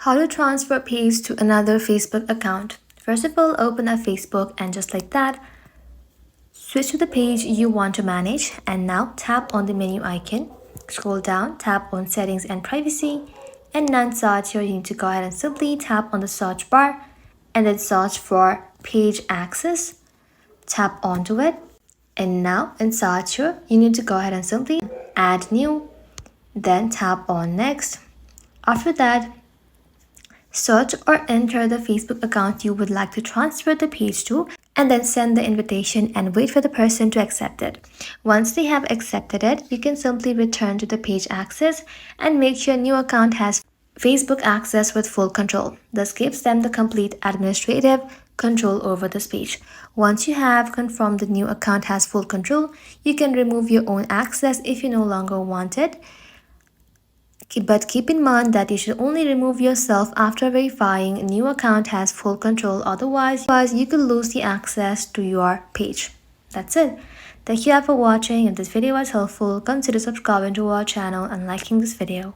How to transfer page to another Facebook account. First of all, open a Facebook and just like that, switch to the page you want to manage and now tap on the menu icon. Scroll down, tap on settings and privacy and non-search here you need to go ahead and simply tap on the search bar and then search for page access. Tap onto it and now in search here you need to go ahead and simply add new, then tap on next. After that, search or enter the Facebook account you would like to transfer the page to and then send the invitation and wait for the person to accept it. Once they have accepted it, you can simply return to the page access and make sure new account has Facebook access with full control. This gives them the complete administrative control over this page. Once you have confirmed the new account has full control, you can remove your own access if you no longer want it. But keep in mind that you should only remove yourself after verifying a new account has full control, otherwise you could lose the access to your page. That's it. Thank you all for watching. If this video was helpful, consider subscribing to our channel and liking this video.